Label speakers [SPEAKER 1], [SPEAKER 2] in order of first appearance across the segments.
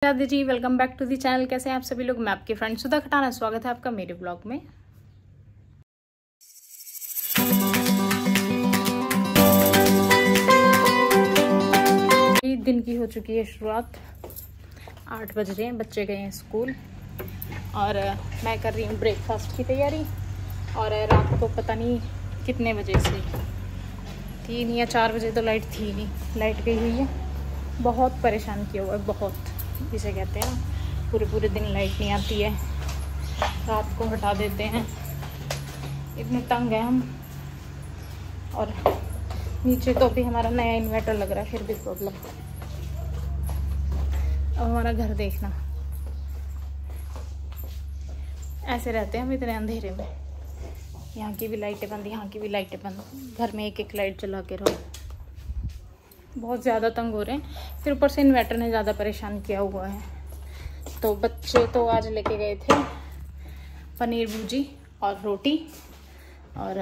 [SPEAKER 1] Radhe ji, welcome back to the channel. कैसे हैं आप सभी लोग? मैं आपकी फ्रेंड सुधा खटाना, स्वागत है आपका मेरे ब्लॉग में। दिन की हो चुकी है शुरुआत। 8 बज रहे हैं, बच्चे गए हैं स्कूल और मैं कर रही हूँ ब्रेकफास्ट की तैयारी। और रात को पता नहीं कितने बजे से 3 या 4 बजे तो लाइट थी नहीं, लाइट गई हुई है। बहुत परेशान किया हुआ है, बहुत, जिसे कहते हैं पूरे दिन लाइट नहीं आती है, रात को हटा देते हैं, इतने तंग हैं हम। और नीचे तो भी हमारा नया इन्वर्टर लग रहा है, फिर भी प्रॉब्लम। अब हमारा घर देखना, ऐसे रहते हैं हम इतने अंधेरे में। यहाँ की भी लाइटें बंद, यहाँ की भी लाइटें बंद, घर में एक लाइट चला के रहो। बहुत ज़्यादा तंग हो रहे हैं, फिर ऊपर से इन्वर्टर ने ज़्यादा परेशान किया हुआ है। तो बच्चे तो आज लेके गए थे पनीर भुर्जी और रोटी, और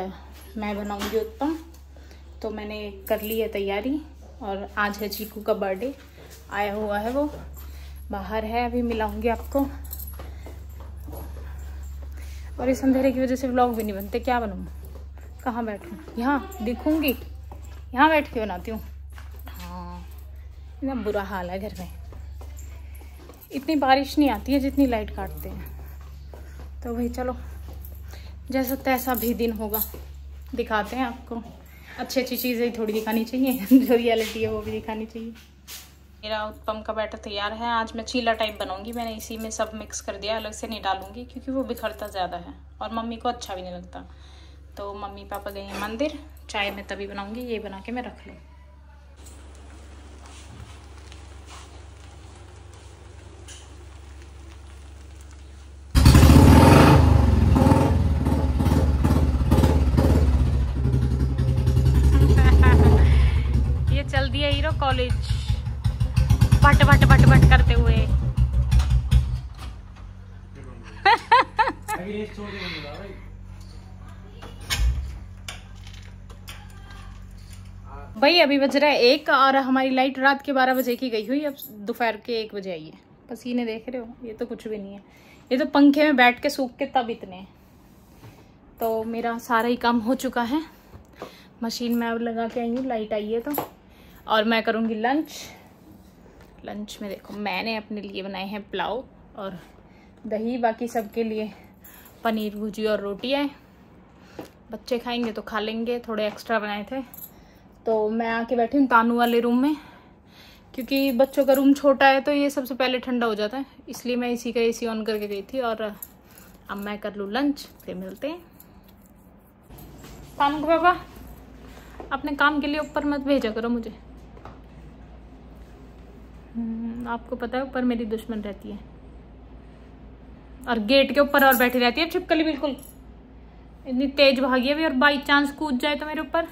[SPEAKER 1] मैं बनाऊंगी उत्तम। तो मैंने कर ली है तैयारी। और आज है चीकू का बर्थडे, आया हुआ है, वो बाहर है, अभी मिलाऊंगी आपको। और इस अंधेरे की वजह से व्लॉग भी नहीं बनते। क्या बनूँ, कहाँ बैठूँ? यहाँ दिखूंगी, यहाँ बैठ के बनाती हूँ। हाँ, इतना बुरा हाल है घर में। इतनी बारिश नहीं आती है जितनी लाइट काटते हैं। तो भाई चलो, जैसा तैसा भी दिन होगा, दिखाते हैं आपको। अच्छी चीज़ें थोड़ी दिखानी चाहिए, जो रियलिटी है वो भी दिखानी चाहिए। मेरा उत्पम का बैटर तैयार है। आज मैं चीला टाइप बनाऊंगी। मैंने इसी में सब मिक्स कर दिया, अलग से नहीं डालूंगी क्योंकि वो बिखरता ज़्यादा है और मम्मी को अच्छा भी नहीं लगता। तो मम्मी पापा गए हैं मंदिर, चाय मैं तभी बनाऊंगी, ये बना के मैं रख लूँ। ये चल दिया हीरो कॉलेज, भट भट भट भट करते हुए। भाई अभी बज रहा है 1 और हमारी लाइट रात के 12 बजे की गई हुई, अब दोपहर के 1 बजे आई है। पसीने देख रहे हो, ये तो कुछ भी नहीं है, ये तो पंखे में बैठ के सूख के तब इतने हैं। तो मेरा सारा ही काम हो चुका है। मशीन में अब लगा के आई हूँ, लाइट आई है तो। और मैं करूँगी लंच में देखो मैंने अपने लिए बनाए हैं पुलाव और दही, बाकी सबके लिए पनीर भुर्जी और रोटी है। बच्चे खाएंगे तो खा लेंगे, थोड़े एक्स्ट्रा बनाए थे। तो मैं आके बैठी हूँ तानू वाले रूम में, क्योंकि बच्चों का रूम छोटा है तो ये सबसे पहले ठंडा हो जाता है, इसलिए मैं इसी का एसी ऑन करके गई थी। और अब मैं कर लूँ लंच, फिर मिलते हैं। तानू बाबा, अपने काम के लिए ऊपर मत भेजा करो मुझे। आपको पता है ऊपर मेरी दुश्मन रहती है, और गेट के ऊपर और बैठी रहती है छिपकली, बिल्कुल इतनी तेज भागी है भी। और बाई चांस कूद जाए तो मेरे ऊपर।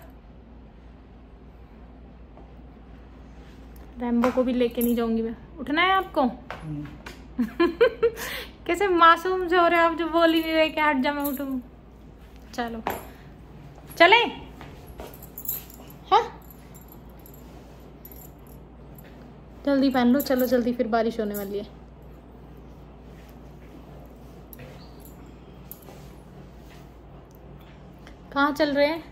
[SPEAKER 1] रैम्बो को भी लेके नहीं जाऊंगी मैं। उठना है आपको? कैसे मासूम से हो रहे हो आप, जो बोल ही नहीं रहे कि हट जा मैं उठूं। चलो चले, हाँ जल्दी पहन लो, चलो जल्दी, फिर बारिश होने वाली है। कहाँ चल रहे हैं?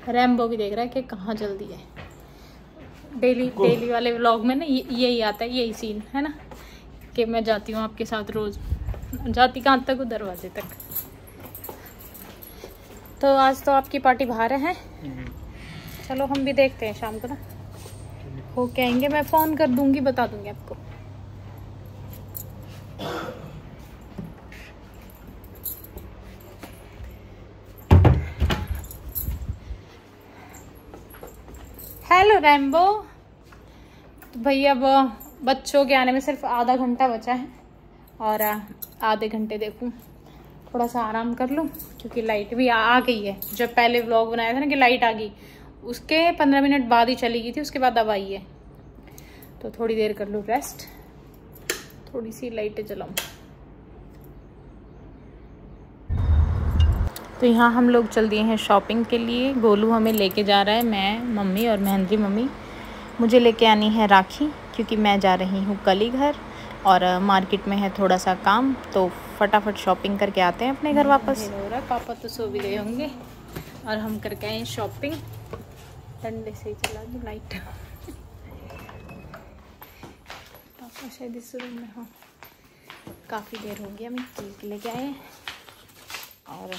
[SPEAKER 1] रैम्बो भी देख रहा है कि कहाँ जल्दी है। डेली वाले व्लॉग में ना यही आता है, यही सीन है ना, कि मैं जाती हूँ आपके साथ रोज। जाती कहाँ तक? दरवाजे तक। तो आज तो आपकी पार्टी बाहर है। चलो हम भी देखते हैं शाम को ना, हो के आएंगे। मैं फोन कर दूंगी, बता दूंगी आपको। Hello Rambo. तो भैया अब बच्चों के आने में सिर्फ आधा घंटा बचा है, और आधे घंटे देखूं थोड़ा सा आराम कर लूं, क्योंकि लाइट भी आ गई है। जब पहले व्लॉग बनाया था ना कि लाइट आ गई, उसके 15 मिनट बाद ही चली गई थी, उसके बाद अब आई है। तो थोड़ी देर कर लूं रेस्ट, थोड़ी सी लाइटें जलाऊं। तो यहाँ हम लोग चल दिए हैं शॉपिंग के लिए। गोलू हमें लेके जा रहा है, मैं, मम्मी और महेंद्री मम्मी। मुझे लेके आनी है राखी, क्योंकि मैं जा रही हूँ कल घर और मार्केट में है थोड़ा सा काम, तो फटाफट शॉपिंग करके आते हैं अपने घर वापस। हो रहा है, पापा तो सो भी गए होंगे और हम करके आए शॉपिंग। ठंडे से ही चला दी लाइट। पापा शायद इस रूम में हो। काफ़ी देर हो गया। मैं केक लेके आए और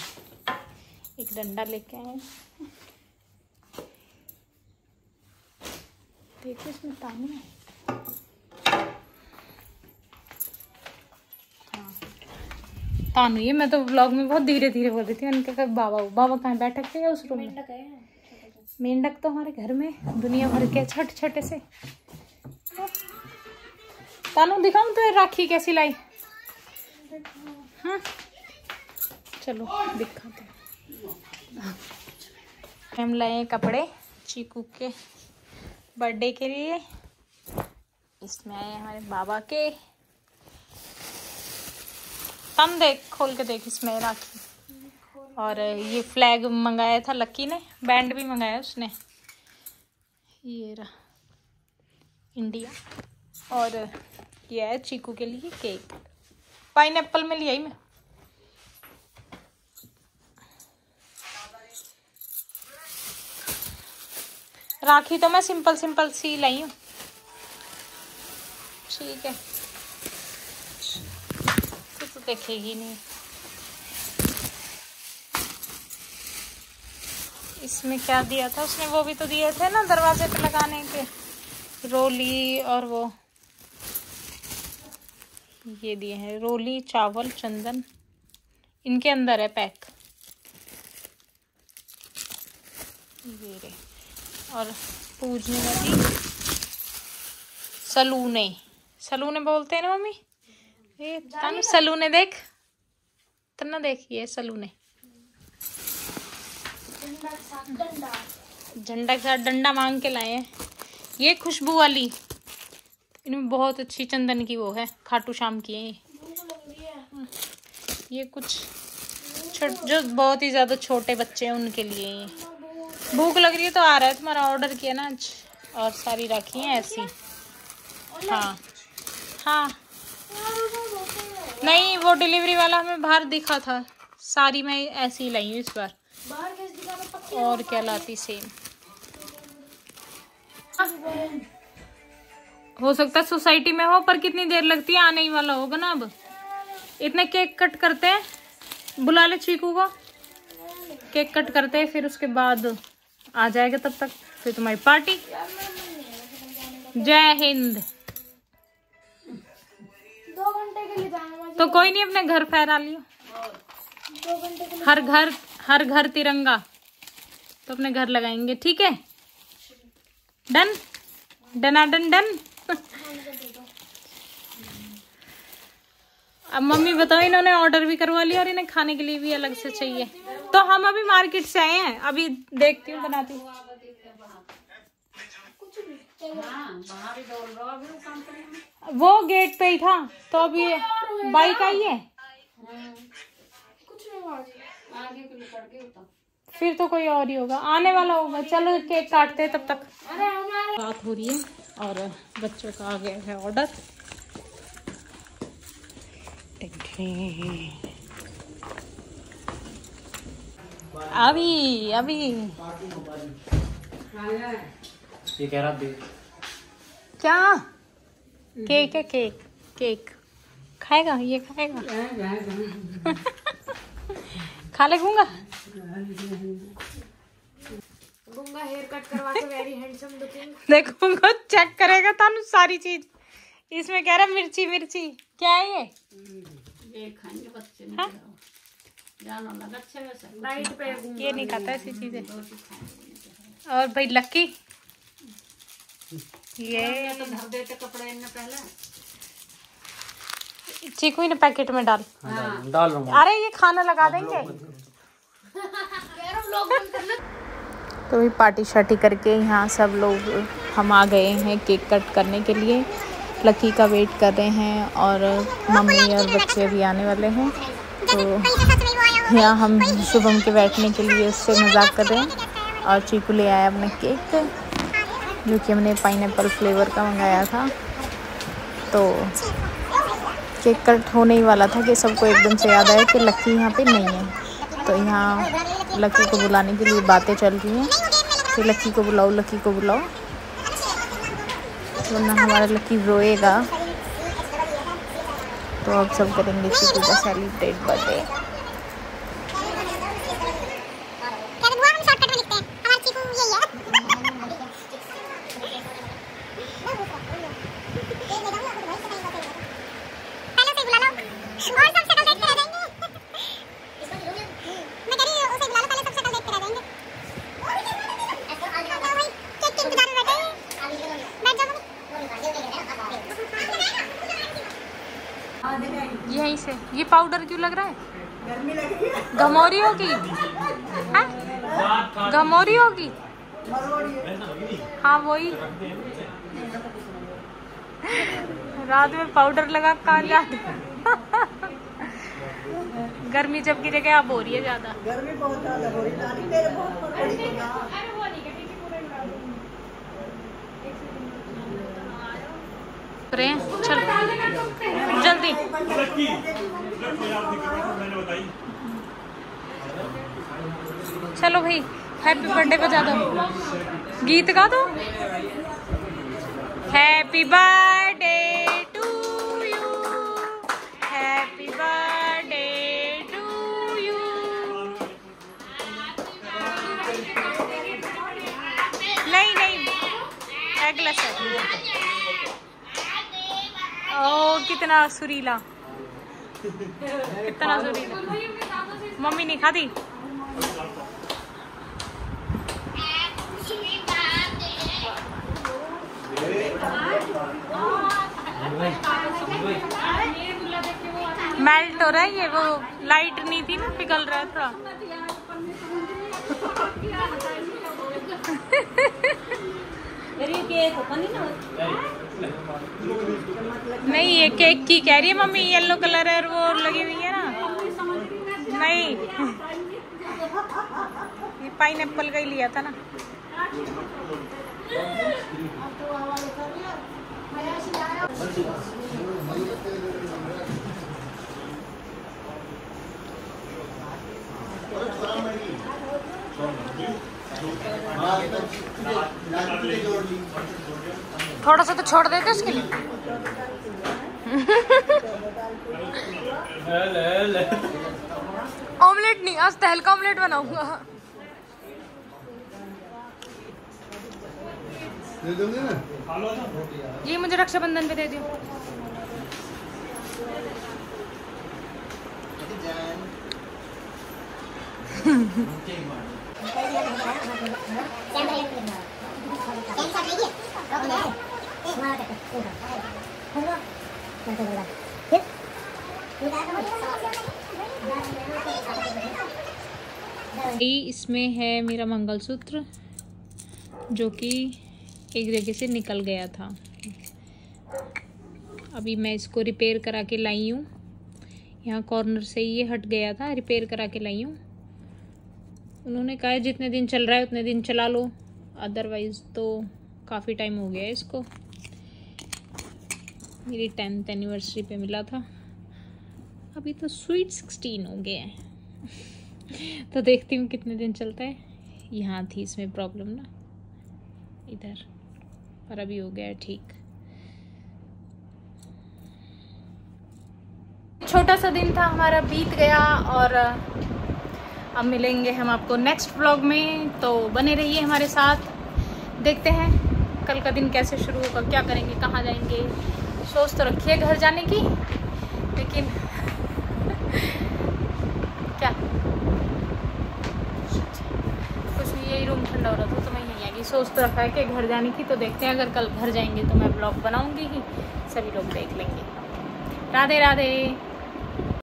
[SPEAKER 1] एक डंडा लेके आए। देखो इसमें तानू है। हाँ तानू ये, मैं तो व्लॉग में बहुत धीरे धीरे बोल रही थी। उनके कहा बाबा कहाँ बैठक थे उस रूम में? मेंढक तो हमारे घर में दुनिया भर के छोटे छोटे से। तानू दिखाऊं तो राखी कैसी लाई? हाँ चलो दिखाते। हम लाए कपड़े चीकू के बर्थडे के लिए। इसमें आए हमारे बाबा के। हम देख खोल के देख, इसमें राखी और ये फ्लैग मंगाया था लक्की ने, बैंड भी मंगाया उसने। ये रहा इंडिया। और ये है चीकू के लिए केक, पाइनएप्पल में लिया ही मैं। राखी तो मैं सिंपल सी लाई हूँ, ठीक है। तो देखेगी नहीं। इसमें क्या दिया था उसने? वो भी तो दिए थे ना दरवाजे पे लगाने के, रोली और वो ये दिए हैं, रोली चावल चंदन इनके अंदर है पैक। ये रे। और पूजने वाली सलूने बोलते हैं ना मम्मी। ये तानू सलूने देख, तना देखिए सलूने। झंडा के साथ डंडा मांग के लाए हैं। ये खुशबू वाली, इनमें बहुत अच्छी चंदन की वो है, खाटू श्याम की है ये कुछ जो बहुत ही ज्यादा छोटे बच्चे हैं उनके लिए। भूख लग रही है तो आ रहा है, तुम्हारा ऑर्डर किया ना आज। और सारी राखी हैं ऐसी। हाँ नहीं, वो डिलीवरी वाला हमें बाहर दिखा था। सारी मैं ऐसी ही लाई हूँ इस बार। और क्या लाती सेम। हो सकता है सोसाइटी में हो, पर कितनी देर लगती है, आने ही वाला होगा ना। अब इतने केक कट करते हैं, बुला ले चीकू को, केक कट करते हैं, फिर उसके बाद आ जाएगा। तब तक फिर तुम्हारी पार्टी। जय हिंद।
[SPEAKER 2] 2 घंटे के लिए जाना
[SPEAKER 1] तो कोई नहीं, अपने घर फहरा लियो।
[SPEAKER 2] 2 घंटे के लिए
[SPEAKER 1] हर घर तिरंगा, तो अपने घर लगाएंगे, ठीक है। Done done. अब मम्मी बताओ, इन्होंने ऑर्डर भी करवा लिया और इन्हें खाने के लिए भी अलग से चाहिए। तो हम अभी मार्केट से आए हैं, अभी देखती हूँ बनाती हूँ। वो गेट पे ही था, तो अभी बाइक आई है। फिर तो कोई और ही होगा, आने वाला होगा। चलो केक काटते हैं तब तक। बात हो रही है और बच्चों का आ गया है ऑर्डर। अभी
[SPEAKER 3] ये कह रहा
[SPEAKER 1] क्या केक है? केक खाएगा? ये खाएगा? खा ले गूंगा।
[SPEAKER 2] हेयर कट करवा के वेरी हैंडसम लुकिंग।
[SPEAKER 1] देखो चेक करेगा तानू सारी चीज। इसमें कह रहा मिर्ची क्या है ये
[SPEAKER 4] खाएंगे बच्चे ने।
[SPEAKER 1] हाँ?
[SPEAKER 4] जानो लगा अच्छे वैसे
[SPEAKER 2] राइट पे
[SPEAKER 1] ये नहीं खाता ऐसी चीजें। और भाई लक्की ये
[SPEAKER 4] तो धर देते कपड़े इनने पहले।
[SPEAKER 1] चीकू ने पैकेट में डाल।
[SPEAKER 3] डाल रहा हूँ।
[SPEAKER 1] अरे ये खाना लगा देंगे। तो भी पार्टी शार्टी करके यहाँ सब लोग हम आ गए हैं केक कट करने के लिए। लकी का वेट कर रहे हैं और मम्मी और बच्चे भी आने वाले हैं। तो यहाँ हम शुभम के बैठने के लिए उससे मजाक कर रहे हैं और चीकू ले आया अपने केक। जो कि हमने पाइनएप्पल फ्लेवर का मंगाया था। तो केक कट होने ही वाला था कि सबको एकदम से याद आया कि लक्की यहाँ पे नहीं है। तो यहाँ लक्की को बुलाने के लिए बातें चल रही हैं कि लक्की को बुलाओ, लक्की को बुलाओ, वरना हमारा लक्की रोएगा। तो अब सब करेंगे चिकू का सेलिब्रेट बर्थडे। यहीं से ये पाउडर क्यों लग रहा है? गर्मी लग रही है। घमौरी होगी, घमौरी होगी। हाँ वही, रात में पाउडर लगा कहाँ जाते। गर्मी जब की जगह अब हो रही है ज्यादा। गर्मी बहुत ज्यादा हो रही है। चल जल्दी। चलो भाई हैप्पी बर्थडे बजा दो, गीत गा दो। Happy birthday to you, happy birthday to you. नहीं नहीं अगला सर। ओ कितना सुरीला, कितना सुरीला। मम्मी नहीं खाती। मेल्ट हो रहा है ये, वो लाइट नहीं थी ना, पिघल रहा है थोड़ा। नहीं ये केक की कह रही है मम्मी, येलो कलर है वो लगी हुई है ना। नहीं ये पाइनएप्पल का ही लिया था ना। थोड़ा सा तो छोड़ देते उसके लिए। ऑमलेट नहीं, आज तहल का ऑमलेट बनाऊंगा।
[SPEAKER 5] दे दोगे ना?
[SPEAKER 1] ये मुझे रक्षाबंधन पे दे दियो। इसमें है मेरा मंगलसूत्र जो कि एक जगह से निकल गया था। अभी मैं इसको रिपेयर करा के लाई हूँ। यहाँ कॉर्नर से ये हट गया था, रिपेयर करा के लाई हूँ। उन्होंने कहा है जितने दिन चल रहा है उतने दिन चला लो, अदरवाइज़ तो काफ़ी टाइम हो गया है इसको। मेरी 10th एनिवर्सरी पे मिला था, अभी तो स्वीट 16 हो गए हैं। तो देखती हूँ कितने दिन चलता है। यहाँ थी इसमें प्रॉब्लम ना, इधर, पर अभी हो गया है ठीक। छोटा सा दिन था हमारा, बीत गया और अब मिलेंगे हम आपको नेक्स्ट व्लॉग में। तो बने रहिए हमारे साथ, देखते हैं कल का दिन कैसे शुरू होगा, क्या करेंगे, कहाँ जाएंगे। सोच तो रखिए घर जाने की, लेकिन क्या कुछ नहीं, यही रूम ठंडा हो रहा था तो मैं यहीं आ गई। सोच तो रखा है कि घर जाने की, तो देखते हैं अगर कल घर जाएंगे तो मैं ब्लॉग बनाऊंगी ही, सभी लोग देख लेंगे। राधे राधे।